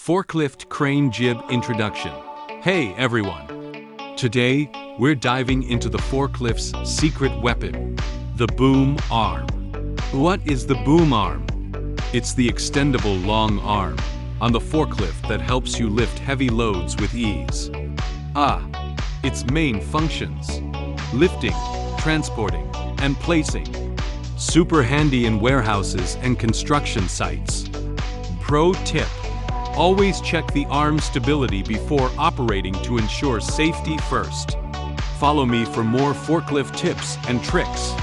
Forklift Crane Jib Introduction. Hey everyone! Today, we're diving into the forklift's secret weapon, the boom arm. What is the boom arm? It's the extendable long arm on the forklift that helps you lift heavy loads with ease. Its main functions: lifting, transporting, and placing. Super handy in warehouses and construction sites. Pro tip: always check the arm stability before operating to ensure safety first. Follow me for more forklift tips and tricks.